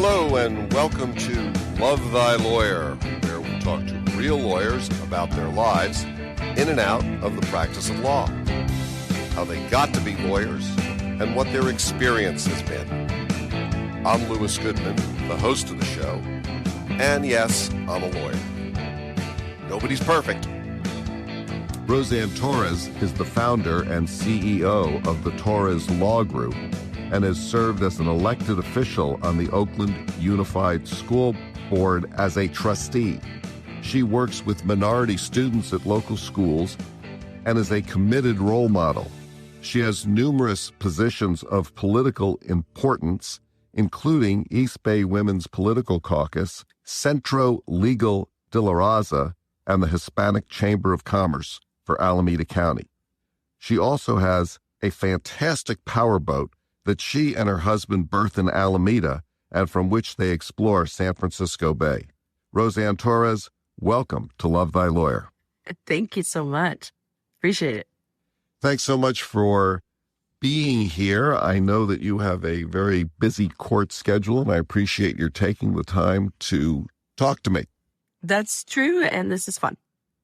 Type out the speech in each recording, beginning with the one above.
Hello and welcome to Love Thy Lawyer, where we talk to real lawyers about their lives in and out of the practice of law, how they got to be lawyers, and what their experience has been. I'm Louis Goodman, the host of the show, and yes, I'm a lawyer. Nobody's perfect. Roseann Torres is the founder and CEO of the Torres Law Group and has served as an elected official on the Oakland Unified School Board as a trustee. She works with minority students at local schools and is a committed role model. She has numerous positions of political importance, including East Bay Women's Political Caucus, Centro Legal de la Raza, and the Hispanic Chamber of Commerce for Alameda County. She also has a fantastic powerboat that she and her husband berth in Alameda and from which they explore San Francisco Bay. Roseann Torres, welcome to Love Thy Lawyer. Thank you so much. Appreciate it. Thanks so much for being here. I know that you have a very busy court schedule, and I appreciate your taking the time to talk to me. That's true, and this is fun.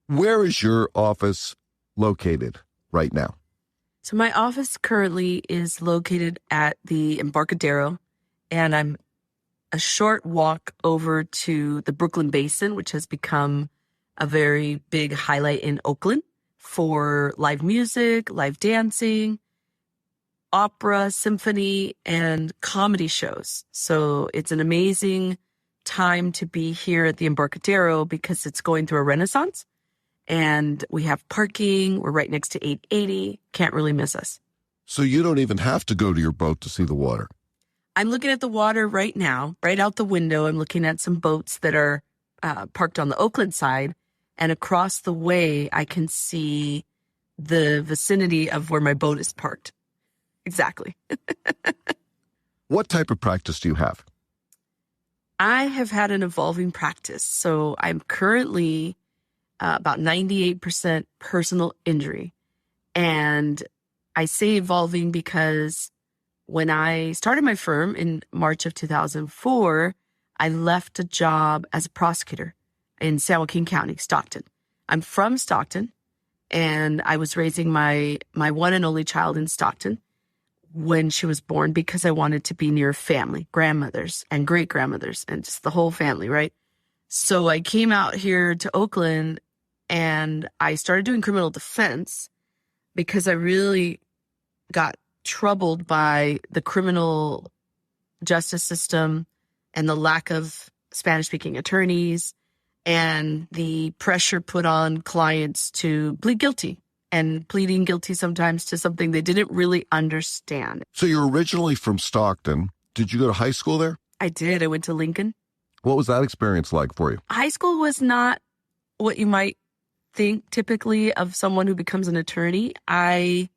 Where is your office located right now? So my office currently is located at the Embarcadero, and I'm a short walk over to the Brooklyn Basin, which has become a very big highlight in Oakland for live music, live dancing, opera, symphony, and comedy shows. So it's an amazing time to be here at the Embarcadero because it's going through a renaissance. And we have parking. We're right next to 880. Can't really miss us. So you don't even have to go to your boat to see the water. I'm looking at the water right now, right out the window. I'm looking at some boats that are parked on the Oakland side. And across the way, I can see the vicinity of where my boat is parked. Exactly. What type of practice do you have? I have had an evolving practice. So I'm currently about 98% personal injury. And I say evolving because when I started my firm in March of 2004, I left a job as a prosecutor in San Joaquin County, Stockton. I'm from Stockton, and I was raising my one and only child in Stockton when she was born because I wanted to be near family, grandmothers and great-grandmothers, and just the whole family, right? So I came out here to Oakland and I started doing criminal defense because I really got troubled by the criminal justice system and the lack of Spanish-speaking attorneys and the pressure put on clients to plead guilty and pleading guilty sometimes to something they didn't really understand. So you're originally from Stockton. Did you go to high school there? I did. I went to Lincoln. What was that experience like for you? High school was not what you might think typically of someone who becomes an attorney. I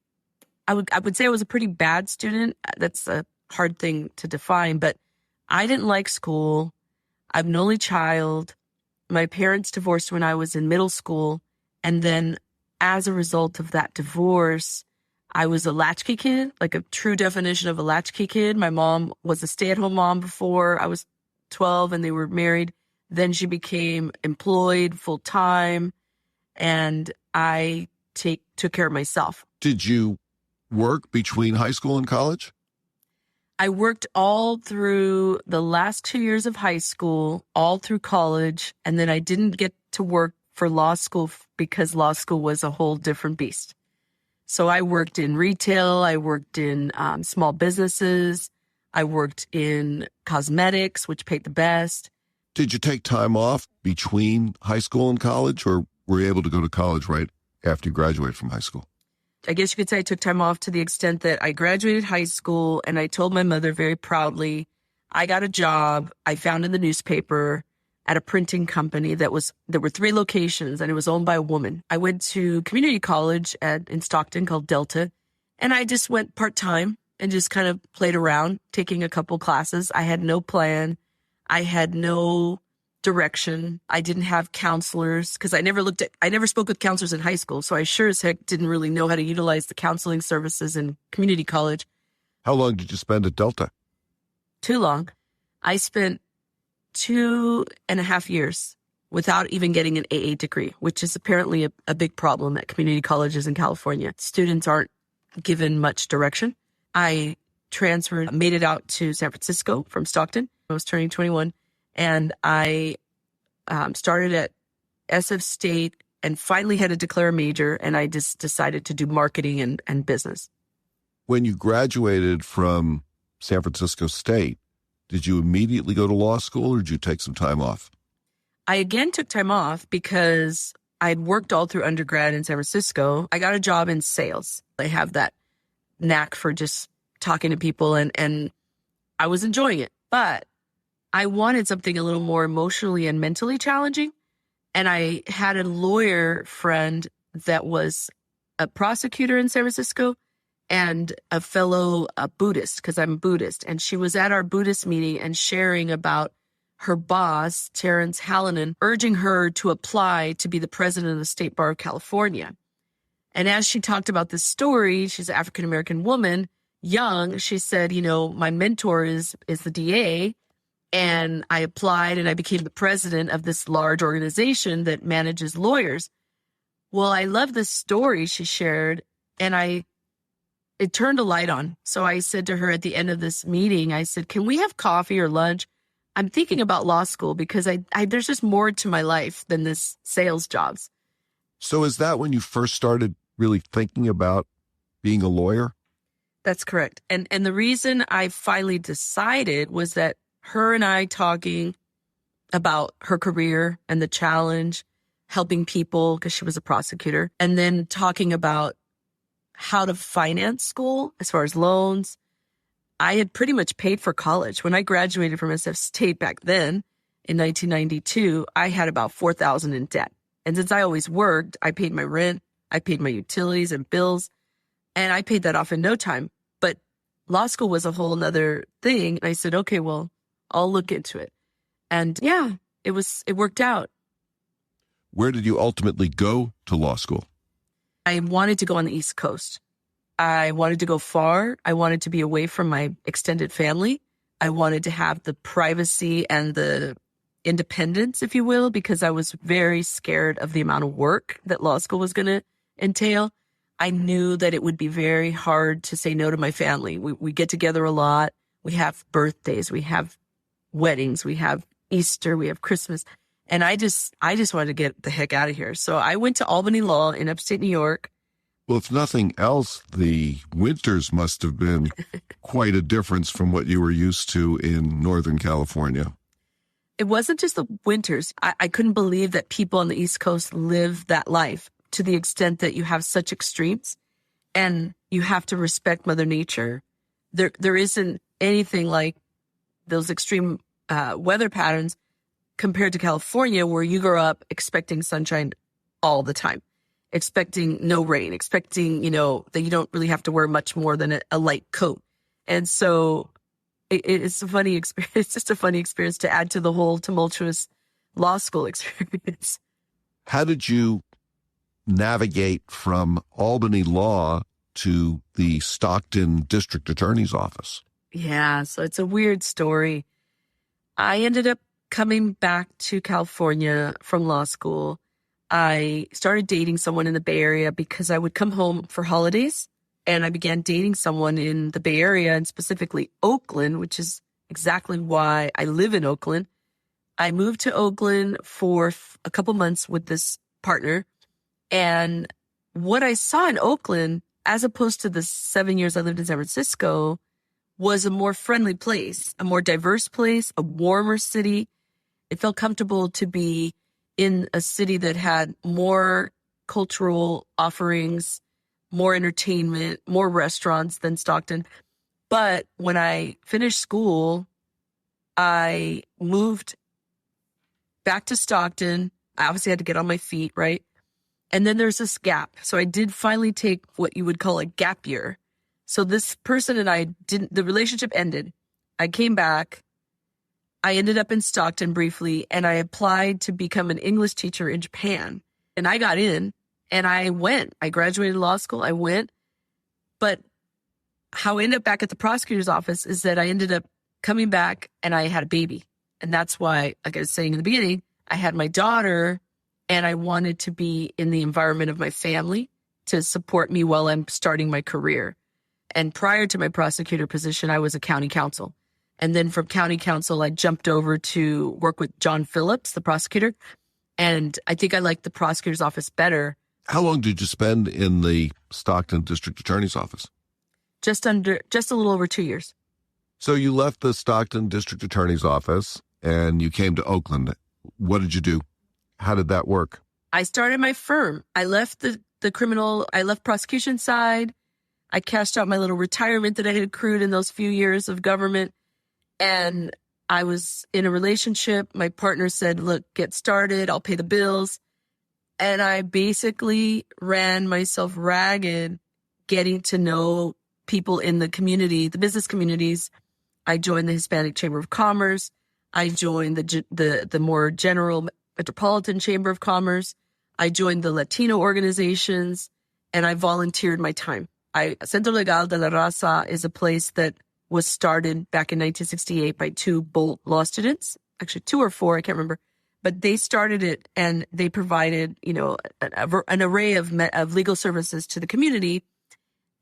would say I was a pretty bad student. That's a hard thing to define, but I didn't like school. I'm an only child. My parents divorced when I was in middle school. And then as a result of that divorce, I was a latchkey kid, like a true definition of a latchkey kid. My mom was a stay-at-home mom before I was 12 and they were married. Then she became employed full-time. And I took care of myself. Did you work between high school and college? I worked all through the last 2 years of high school, all through college, and then I didn't get to work for law school because law school was a whole different beast. So I worked in retail, I worked in small businesses, I worked in cosmetics, which paid the best. Did you take time off between high school and college, or were you able to go to college right after you graduated from high school? I guess you could say I took time off to the extent that I graduated high school and I told my mother very proudly, I got a job I found in the newspaper at a printing company there were 3 locations and it was owned by a woman. I went to community college in Stockton called Delta, and I just went part-time and just kind of played around, taking a couple classes. I had no plan. I had no direction. I didn't have counselors because I never spoke with counselors in high school. So I sure as heck didn't really know how to utilize the counseling services in community college. How long did you spend at Delta? Too long. I spent 2.5 years without even getting an AA degree, which is apparently a big problem at community colleges in California. Students aren't given much direction. I transferred, made it out to San Francisco from Stockton. I was turning 21, and I started at SF State and finally had to declare a major, and I just decided to do marketing and business. When you graduated from San Francisco State, did you immediately go to law school or did you take some time off? I again took time off because I'd worked all through undergrad in San Francisco. I got a job in sales. I have that knack for just talking to people, and I was enjoying it. But I wanted something a little more emotionally and mentally challenging. And I had a lawyer friend that was a prosecutor in San Francisco and a fellow Buddhist, because I'm Buddhist. And she was at our Buddhist meeting and sharing about her boss, Terrence Hallinan, urging her to apply to be the president of the State Bar of California. And as she talked about this story, she's an African-American woman, young. She said, my mentor is the DA. And I applied and I became the president of this large organization that manages lawyers. Well, I love this story she shared, and it turned a light on. So I said to her at the end of this meeting, I said, can we have coffee or lunch? I'm thinking about law school because there's just more to my life than this sales jobs. So is that when you first started really thinking about being a lawyer? That's correct. And the reason I finally decided was that her and I talking about her career and the challenge, helping people because she was a prosecutor, and then talking about how to finance school as far as loans. I had pretty much paid for college. When I graduated from SF State back then in 1992, I had about $4,000 in debt. And since I always worked, I paid my rent, I paid my utilities and bills, and I paid that off in no time. But law school was a whole nother thing. And I said, okay, well, I'll look into it. And yeah, it worked out. Where did you ultimately go to law school? I wanted to go on the East Coast. I wanted to go far. I wanted to be away from my extended family. I wanted to have the privacy and the independence, if you will, because I was very scared of the amount of work that law school was going to entail. I knew that it would be very hard to say no to my family. We get together a lot. We have birthdays. We have weddings, we have Easter, we have Christmas. And I just wanted to get the heck out of here. So I went to Albany Law in upstate New York. Well, if nothing else, the winters must have been quite a difference from what you were used to in Northern California. It wasn't just the winters. I couldn't believe that people on the East Coast live that life to the extent that you have such extremes and you have to respect Mother Nature. There isn't anything like those extreme weather patterns compared to California, where you grow up expecting sunshine all the time, expecting no rain, expecting, that you don't really have to wear much more than a light coat. And so it's a funny experience. It's just a funny experience to add to the whole tumultuous law school experience. How did you navigate from Albany Law to the Stockton District Attorney's Office? Yeah, so it's a weird story. I ended up coming back to California from law school. I started dating someone in the Bay Area because I would come home for holidays, and I began dating someone in the Bay Area, and specifically Oakland, which is exactly why I live in Oakland. I moved to Oakland for a couple months with this partner, and what I saw in Oakland, as opposed to the 7 years I lived in San Francisco, was a more friendly place, a more diverse place, a warmer city. It felt comfortable to be in a city that had more cultural offerings, more entertainment, more restaurants than Stockton. But when I finished school, I moved back to Stockton. I obviously had to get on my feet, right? And then there's this gap. So I did finally take what you would call a gap year. So this person and I the relationship ended. I came back. I ended up in Stockton briefly, and I applied to become an English teacher in Japan. And I got in, and I went. I graduated law school. I went. But how I ended up back at the prosecutor's office is that I ended up coming back, and I had a baby. And that's why, like I was saying in the beginning, I had my daughter, and I wanted to be in the environment of my family to support me while I'm starting my career. And prior to my prosecutor position, I was a county counsel. And then from county counsel, I jumped over to work with John Phillips, the prosecutor. And I think I liked the prosecutor's office better. How long did you spend in the Stockton District Attorney's office? Just a little over 2 years. So you left the Stockton District Attorney's office and you came to Oakland. What did you do? How did that work? I started my firm. I left I left prosecution side. I cashed out my little retirement that I had accrued in those few years of government. And I was in a relationship. My partner said, look, get started. I'll pay the bills. And I basically ran myself ragged, getting to know people in the community, the business communities. I joined the Hispanic Chamber of Commerce. I joined the more general Metropolitan Chamber of Commerce. I joined the Latino organizations, and I volunteered my time. Centro Legal de la Raza is a place that was started back in 1968 by two Bolt law students, actually 2 or 4, I can't remember, but they started it and they provided, an array of legal services to the community.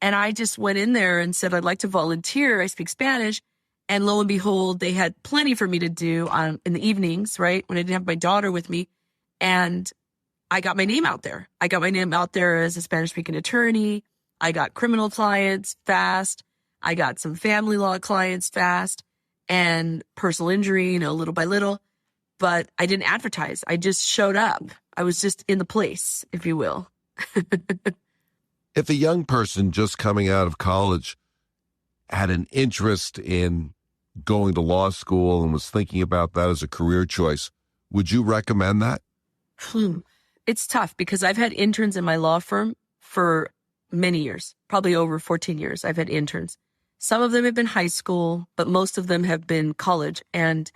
And I just went in there and said, I'd like to volunteer. I speak Spanish. And lo and behold, they had plenty for me to do in the evenings, right? When I didn't have my daughter with me. And I got my name out there. I got my name out there as a Spanish speaking attorney. I got criminal clients fast. I got some family law clients fast and personal injury, little by little, but I didn't advertise. I just showed up. I was just in the place, if you will. If a young person just coming out of college had an interest in going to law school and was thinking about that as a career choice, would you recommend that? It's tough because I've had interns in my law firm for many years, probably over 14 years. I've had interns. Some of them have been high school, but most of them have been college. And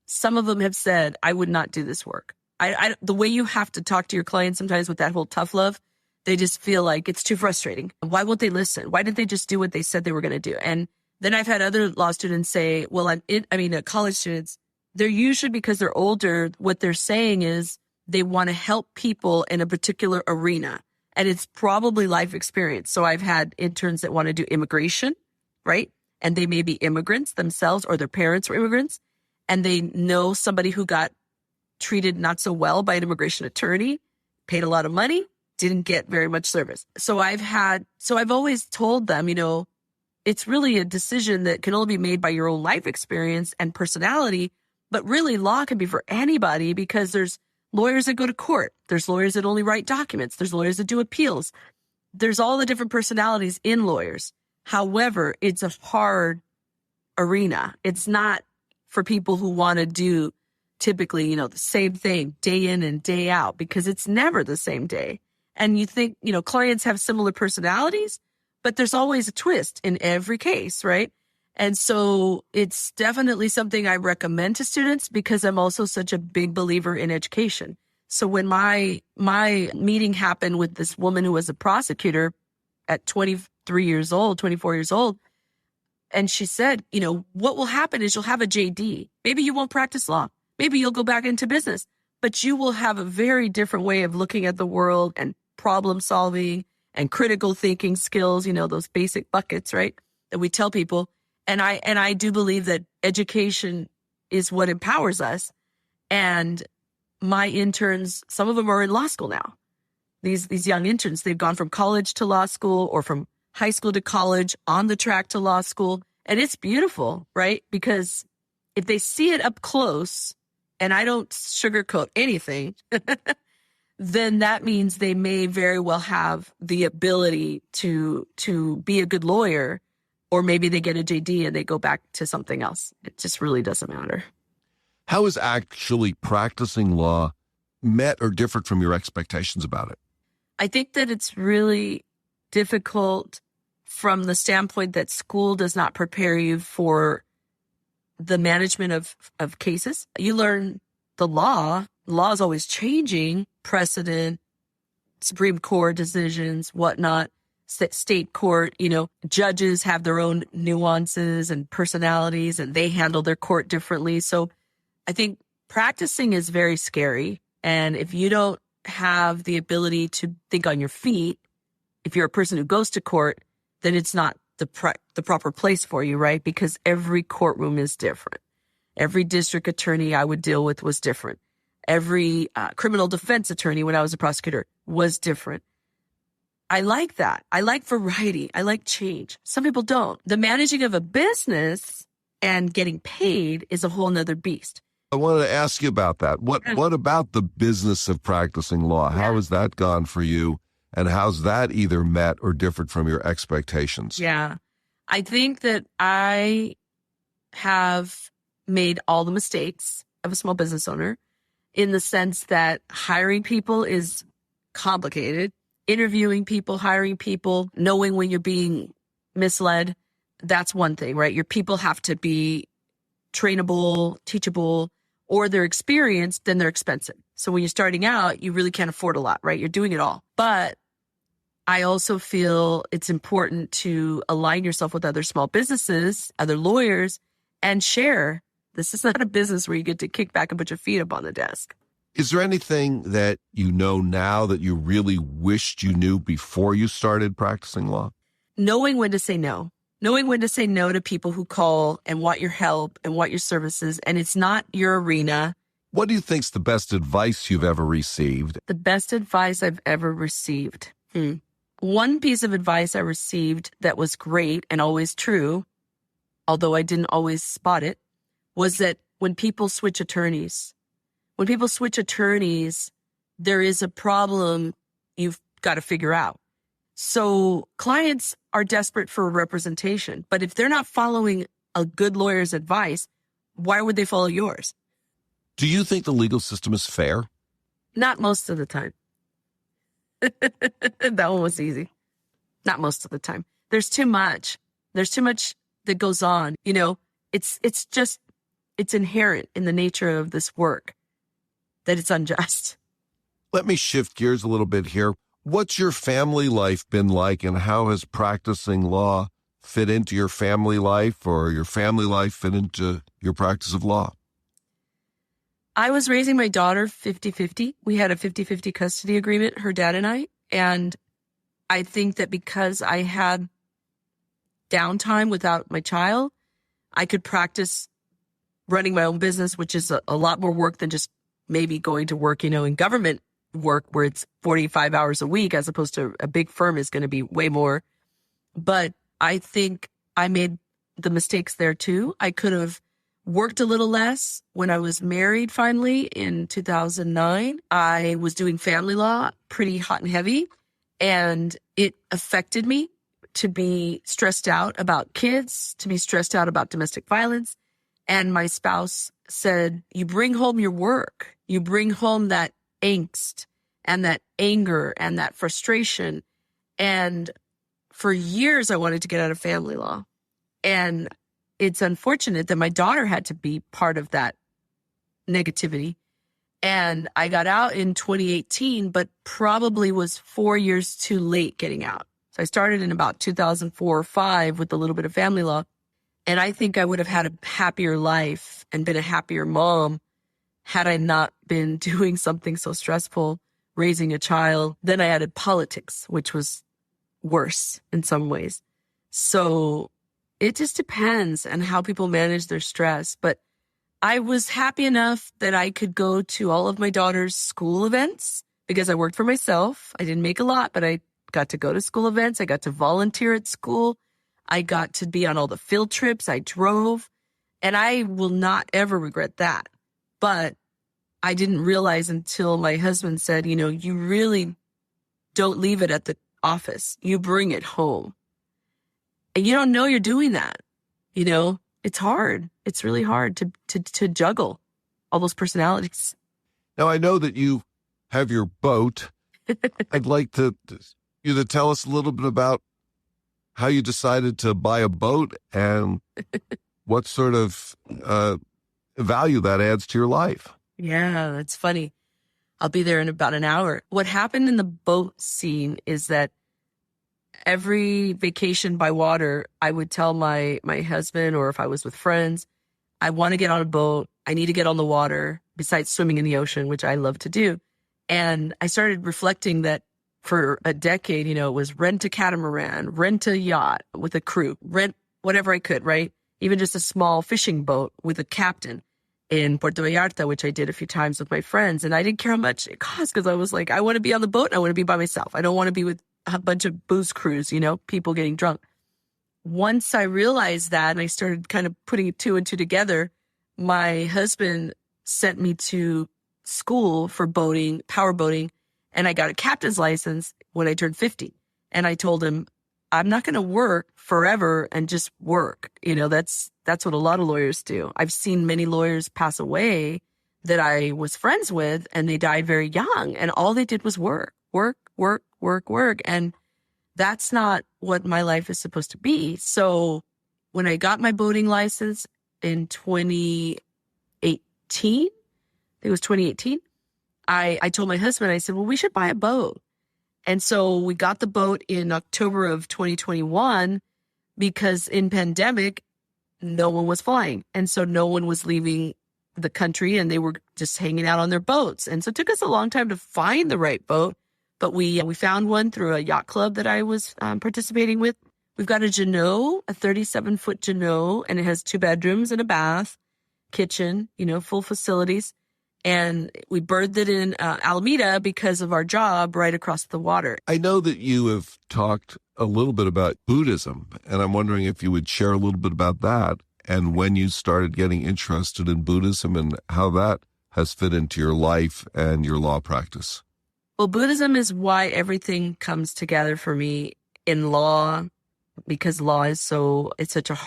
some of them have said, I would not do this work. The way you have to talk to your clients sometimes with that whole tough love, they just feel like it's too frustrating. Why won't they listen? Why didn't they just do what they said they were going to do? And then I've had other law students say, college students, they're usually, because they're older, what they're saying is they want to help people in a particular arena. And it's probably life experience. So I've had interns that want to do immigration, right? And they may be immigrants themselves or their parents were immigrants. And they know somebody who got treated not so well by an immigration attorney, paid a lot of money, didn't get very much service. So I've always told them, it's really a decision that can only be made by your own life experience and personality. But really, law can be for anybody because there's lawyers that go to court. There's lawyers that only write documents. There's lawyers that do appeals. There's all the different personalities in lawyers. However, it's a hard arena. It's not for people who want to do typically, the same thing day in and day out because it's never the same day. And you think, clients have similar personalities, but there's always a twist in every case, right? And so it's definitely something I recommend to students because I'm also such a big believer in education. So when my meeting happened with this woman who was a prosecutor at 24 years old, and she said, what will happen is you'll have a JD. Maybe you won't practice law. Maybe you'll go back into business, but you will have a very different way of looking at the world and problem solving and critical thinking skills, those basic buckets, right? That we tell people. And I do believe that education is what empowers us. And my interns, some of them are in law school now. These young interns, they've gone from college to law school or from high school to college on the track to law school. And it's beautiful, right? Because if they see it up close, and I don't sugarcoat anything, then that means they may very well have the ability to be a good lawyer, or maybe they get a JD and they go back to something else. It just really doesn't matter. How is actually practicing law met or different from your expectations about it? I think that it's really difficult from the standpoint that school does not prepare you for the management of cases. You learn the law. Law is always changing, precedent, Supreme Court decisions, whatnot. state court, judges have their own nuances and personalities, and they handle their court differently. So I think practicing is very scary. And if you don't have the ability to think on your feet, if you're a person who goes to court, then it's not the proper place for you, right? Because every courtroom is different. Every district attorney I would deal with was different. Every criminal defense attorney when I was a prosecutor was different. I like that. I like variety. I like change. Some people don't. The managing of a business and getting paid is a whole nother beast. I wanted to ask you about that. What about the business of practicing law? How has that gone for you? And how's that either met or different from your expectations? Yeah. I think that I have made all the mistakes of a small business owner in the sense that hiring people is complicated. Interviewing people, hiring people, knowing when you're being misled, that's one thing, right? Your people have to be trainable, teachable, or they're experienced, then they're expensive. So when you're starting out, you really can't afford a lot, right? You're doing it all. But I also feel it's important to align yourself with other small businesses, other lawyers, and share. This is not a business where you get to kick back and put your feet up on the desk. Is there anything that you know now that you really wished you knew before you started practicing law? Knowing when to say no. Knowing when to say no to people who call and want your help and want your services, and it's not your arena. What do you think's the best advice you've ever received? The best advice I've ever received. One piece of advice I received that was great and always true, although I didn't always spot it, was that when people switch attorneys, there is a problem you've got to figure out. So clients are desperate for representation, but if they're not following a good lawyer's advice, why would they follow yours? Do you think the legal system is fair? Not most of the time. That one was easy. Not most of the time. There's too much. There's too much that goes on. It's inherent in the nature of this work that it's unjust. Let me shift gears a little bit here. What's your family life been like, and how has practicing law fit into your family life, or your family life fit into your practice of law? I was raising my daughter 50-50. We had a 50-50 custody agreement, her dad and I. And I think that because I had downtime without my child, I could practice running my own business, which is a lot more work than just maybe going to work, in government work where it's 45 hours a week, as opposed to a big firm is going to be way more. But I think I made the mistakes there too. I could have worked a little less. When I was married finally in 2009, I was doing family law pretty hot and heavy, and it affected me to be stressed out about kids, to be stressed out about domestic violence. And my spouse said, you bring home your work, you bring home that angst and that anger and that frustration. And for years, I wanted to get out of family law. And it's unfortunate that my daughter had to be part of that negativity. And I got out in 2018, but probably was 4 years too late getting out. So I started in about 2004 or 5 with a little bit of family law. And I think I would have had a happier life and been a happier mom had I not been doing something so stressful, raising a child. Then I added politics, which was worse in some ways. So it just depends on how people manage their stress. But I was happy enough that I could go to all of my daughter's school events because I worked for myself. I didn't make a lot, but I got to go to school events. I got to volunteer at school. I got to be on all the field trips. I drove, and I will not ever regret that. But I didn't realize until my husband said, you really don't leave it at the office. You bring it home. And you don't know you're doing that. It's hard. It's really hard to juggle all those personalities. Now, I know that you have your boat. I'd like you to tell us a little bit about how you decided to buy a boat and what sort of value that adds to your life. Yeah, that's funny. I'll be there in about an hour. What happened in the boat scene is that every vacation by water, I would tell my husband, or if I was with friends, I want to get on a boat. I need to get on the water besides swimming in the ocean, which I love to do. And I started reflecting that for a decade, it was rent a catamaran, rent a yacht with a crew, rent whatever I could, right? Even just a small fishing boat with a captain in Puerto Vallarta, which I did a few times with my friends. And I didn't care how much it cost because I was like, I want to be on the boat and I want to be by myself. I don't want to be with a bunch of booze crews, people getting drunk. Once I realized that and I started kind of putting two and two together, my husband sent me to school for boating, power boating, and I got a captain's license when I turned 50. And I told him, I'm not going to work forever and just work. That's what a lot of lawyers do. I've seen many lawyers pass away that I was friends with, and they died very young, and all they did was work. And that's not what my life is supposed to be. So when I got my boating license in 2018, I think it was 2018, I told my husband, I said, well, we should buy a boat. And so we got the boat in October of 2021 because in pandemic, no one was flying. And so no one was leaving the country and they were just hanging out on their boats. And so it took us a long time to find the right boat. But we found one through a yacht club that I was participating with. We've got a Jeanneau, a 37-foot Jeanneau, and it has 2 bedrooms and a bath, kitchen, full facilities. And we berthed it in Alameda because of our job right across the water. I know that you have talked a little bit about Buddhism, and I'm wondering if you would share a little bit about that and when you started getting interested in Buddhism and how that has fit into your life and your law practice. Well, Buddhism is why everything comes together for me in law, because law is it's such a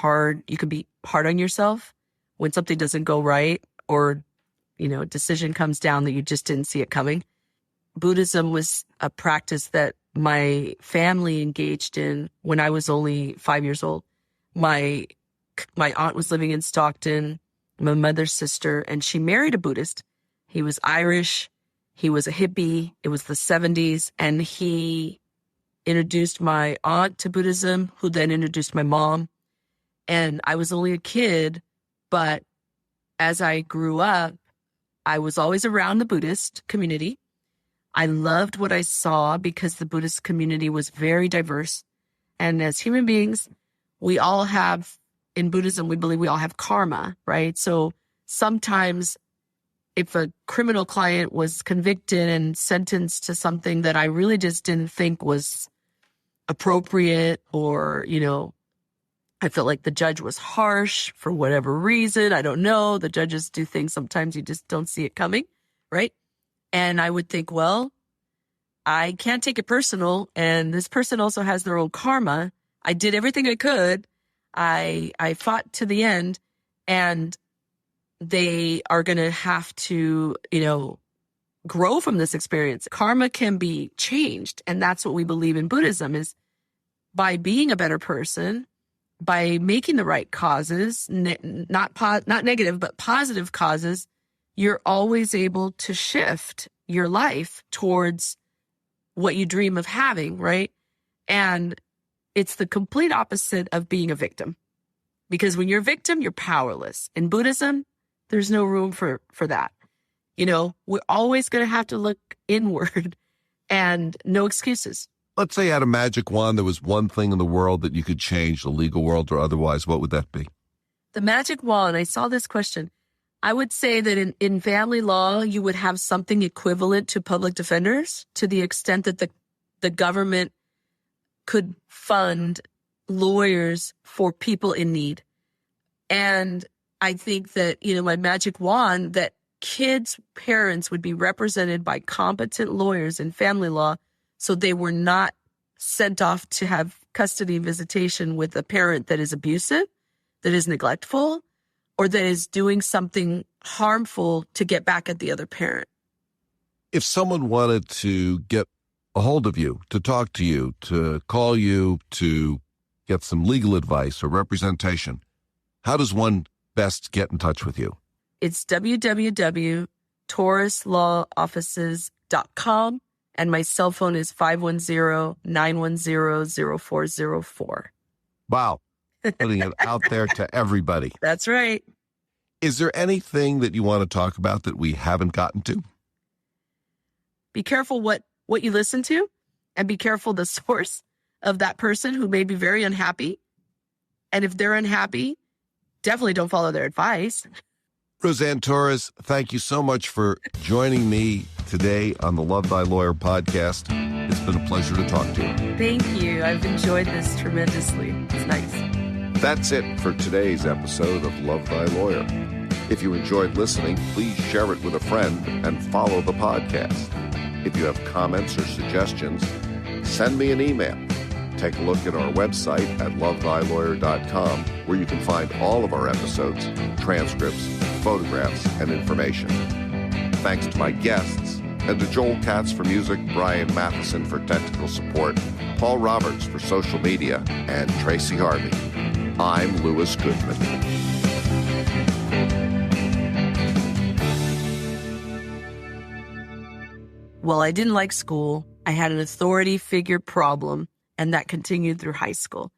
you can be hard on yourself when something doesn't go right or, a decision comes down that you just didn't see it coming. Buddhism was a practice that my family engaged in when I was only 5 years old. My aunt was living in Stockton, my mother's sister, and she married a Buddhist. He was Irish. He was a hippie. It was the 70s. And he introduced my aunt to Buddhism, who then introduced my mom. And I was only a kid, but as I grew up, I was always around the Buddhist community. I loved what I saw because the Buddhist community was very diverse. And as human beings, we all have, in Buddhism, we believe we all have karma, right? So sometimes if a criminal client was convicted and sentenced to something that I really just didn't think was appropriate, or, I felt like the judge was harsh for whatever reason. I don't know. The judges do things sometimes you just don't see it coming, right? And I would think, well, I can't take it personal. And this person also has their own karma. I did everything I could. I fought to the end, and they are going to have to, grow from this experience. Karma can be changed. And that's what we believe in Buddhism, is by being a better person, by making the right causes, not negative, but positive causes, you're always able to shift your life towards what you dream of having, right? And it's the complete opposite of being a victim. Because when you're a victim, you're powerless. In Buddhism, there's no room for that. We're always going to have to look inward and no excuses. Let's say you had a magic wand, there was one thing in the world that you could change, the legal world or otherwise. What would that be? The magic wand, I saw this question. I would say that in family law, you would have something equivalent to public defenders, to the extent that the government could fund lawyers for people in need. And I think that, my magic wand, that kids' parents would be represented by competent lawyers in family law, so they were not sent off to have custody and visitation with a parent that is abusive, that is neglectful, or that is doing something harmful to get back at the other parent. If someone wanted to get a hold of you, to talk to you, to call you, to get some legal advice or representation, how does one best get in touch with you? It's www.torreslawoffices.com. And my cell phone is 510-910-0404. Wow. Putting it out there to everybody. That's right. Is there anything that you want to talk about that we haven't gotten to? Be careful what you listen to, and be careful the source of that person who may be very unhappy. And if they're unhappy, definitely don't follow their advice. Roseann Torres, thank you so much for joining me today on the Love Thy Lawyer podcast. It's been a pleasure to talk to you. Thank you. I've enjoyed this tremendously. It's nice. That's it for today's episode of Love Thy Lawyer. If you enjoyed listening, please share it with a friend and follow the podcast. If you have comments or suggestions, send me an email. Take a look at our website at lovethylawyer.com, where you can find all of our episodes, transcripts, photographs, and information. Thanks to my guests, and to Joel Katz for music, Brian Matheson for technical support, Paul Roberts for social media, and Tracy Harvey. I'm Louis Goodman. Well, I didn't like school. I had an authority figure problem, and that continued through high school.